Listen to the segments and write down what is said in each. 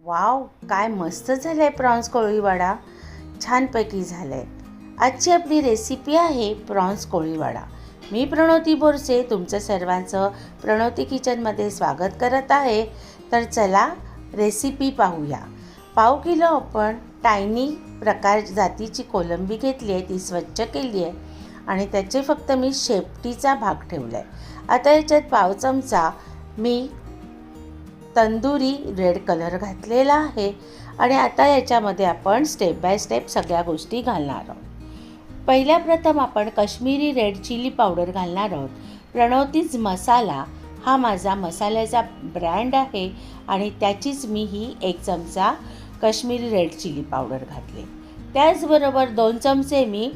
Wow, काय मस्त झालं आहे प्रॉन्स कोळीवाडा. छानपैकी झालं आहे. आजची आपली रेसिपी आहे प्रॉन्स कोळीवाडा. मी प्रणवती बोरसे तुमचं सर्वांचं प्रणवती किचनमध्ये स्वागत करत आहे. तर चला रेसिपी पाहूया. पाव किलो आपण टायनी प्रकार जातीची कोलंबी घेतली आहे, ती स्वच्छ केली आहे आणि त्याचे फक्त मी शेपटीचा भाग ठेवला आहे. आता याच्यात पाव चमचा मी तंदुरी रेड कलर घातलेला आहे आणि आता याच्यामध्ये आपण स्टेप बाय स्टेप सगळ्या गोष्टी घालणार आहोत. पहिल्या प्रथम आपण काश्मीरी रेड चिली पावडर घालणार आहोत. प्रणवतीज मसाला हा माझा मसाल्याचा ब्रँड आहे आणि त्याचीच मी ही 1 चमचा काश्मीरी रेड चिली पावडर घातली. त्याचबरोबर 2 चमचे मी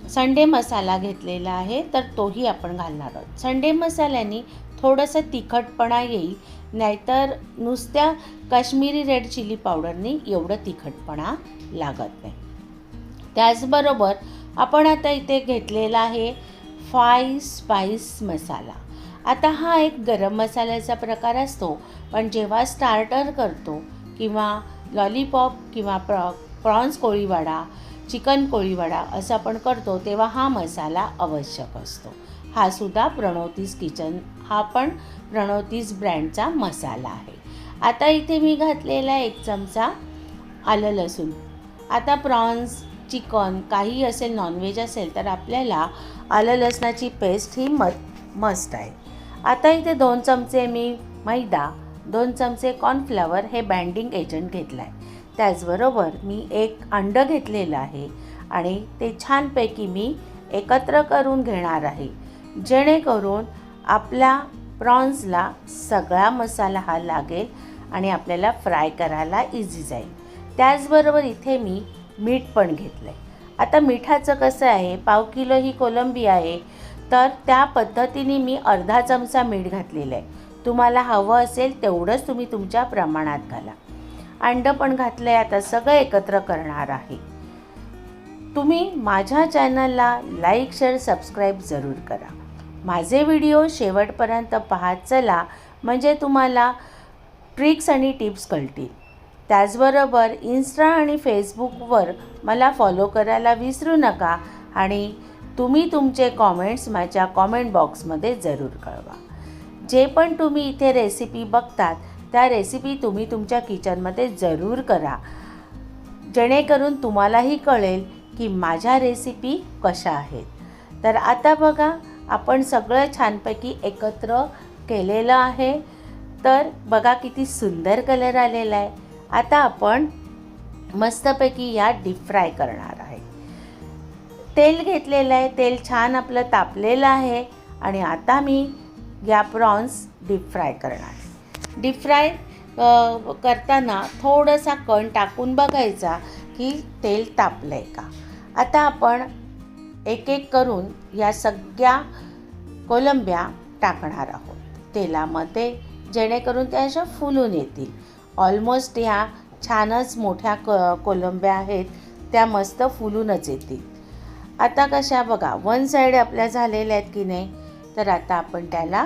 संडे मसाला घेतलेला आहे, तर तोही आपण घालणार आहोत. संडे मसाल्याने थोडंसं तिखटपणा येईल, नाहीतर नुसत्या काश्मीरी रेड चिली पावडरनी एवढं तिखटपणा लागत नाही. त्याचबरोबर आपण आता इथे घेतलेला आहे 5 स्पाइस मसाला. आता हा एक गरम मसाल्याचा प्रकार असतो, पण जेव्हा स्टार्टर करतो किंवा लॉलीपॉप किंवा प्रॉन्स कोळीवाडा, चिकन कोळीवाडा असं आपण करतो, तेव्हा हा मसाला आवश्यक असतो. हा सुद्धा प्रणवतीज किचन, हा पण प्रणवतीज ब्रँडचा मसाला आहे. आता इथे मी घातलेला 1 चमचा आलं लसूण. आता प्रॉन्स, चिकन काही असेल, नॉनव्हेज असेल, तर आपल्याला आलं लसणाची पेस्ट ही मस्ट आहे. आता इथे 2 चमचे मी मैदा, 2 चमचे कॉर्नफ्लॉवर हे बँडिंग एजंट घेतलं आहे. त्याचबरोबर मी 1 अंडं घेतलेलं आहे आणि ते छानपैकी मी एकत्र करून घेणार आहे, जेणेकरून आपल्या प्रॉन्सला सगळा मसाला हा लागेल आणि आपल्याला फ्राय करायला इझी जाईल. त्याचबरोबर इथे मी मीठ पण घेतलं आहे. आता मिठाचं कसं आहे, पाव किलो ही कोलंबी आहे, तर त्या पद्धतीने मी अर्धा चमचा मीठ घातलेलं आहे. तुम्हाला हवं असेल तेवढंच तुम्ही तुमच्या प्रमाणात घाला. अंडं पण घातलं आहे. आता सगळं एकत्र करणार आहे. तुम्ही माझ्या चॅनलला लाईक, शेअर, सबस्क्राईब जरूर करा. माझे व्हिडिओ शेवटपर्यंत पाहत चला, म्हणजे तुम्हाला ट्रिक्स आणि टिप्स कळतील. त्याचबरोबर इन्स्टा आणि फेसबुकवर मला फॉलो करायला विसरू नका आणि तुम्ही तुमचे कॉमेंट्स माझ्या कॉमेंट बॉक्समध्ये जरूर कळवा. जे पण तुम्ही इथे रेसिपी बघतात त्या रेसिपी तुम्ही तुमच्या किचनमध्ये जरूर करा, जेणेकरून तुम्हालाही कळेल की माझ्या रेसिपी कशा आहेत. तर आता बघा, आपण सगळं छानपैकी एकत्र केलेलं आहे. तर बघा किती सुंदर कलर आलेला आहे. आता आपण मस्तपैकी या डीप फ्राय करणार आहे. तेल घेतलेलं आहे, तेल छान आपलं तापलेलं आहे आणि आता मी या प्रॉन्स डीप फ्राय करणार. डीप फ्राय करताना थोडासा कण टाकून बघायचा की तेल तापलं आहे का. आता आपण एक एक करून या सगळ्या कोलंब्या टाकणार आहोत तेलामध्ये, जेणेकरून त्या अशा फुलून येतील. ऑलमोस्ट ह्या छानच मोठ्या कोलंब्या आहेत, त्या मस्त फुलूनच येतील. आता कशा बघा, 1 साईड आपल्या झालेल्या आहेत की नाही, तर आता आपण त्याला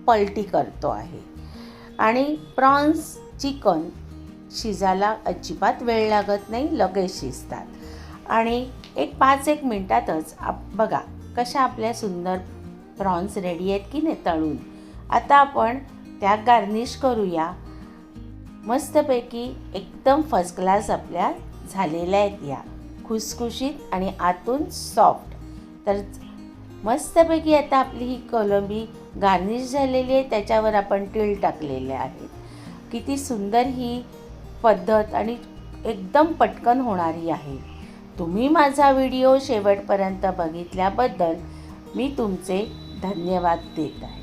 पलटी करतो आहे. आणि प्रॉन्स, चिकन शिजायला अजिबात वेळ लागत नाही, लगेच शिजतात. आणि 5-1 मिनटातच बघा कशा आपल्या सुंदर प्रॉन्स रेडी आहेत की नाही तळून. आता आपण त्या गार्निश करूया. मस्तपैकी एकदम फर्स्ट क्लास आपल्या झालेल्या आहेत या, खुसखुशीत आणि आतून सॉफ्ट. तर मस्तपैकी आता आपली ही कोलंबी गार्निश झालेली आहे. त्याच्यावर आपण तीळ टाकलेले आहेत. किती सुंदर ही पद्धत आणि एकदम पटकन होणारी आहे. तुम्ही माझा व्हिडिओ शेवटपर्यंत बघितल्याबद्दल मी तुमचे धन्यवाद देत आहे.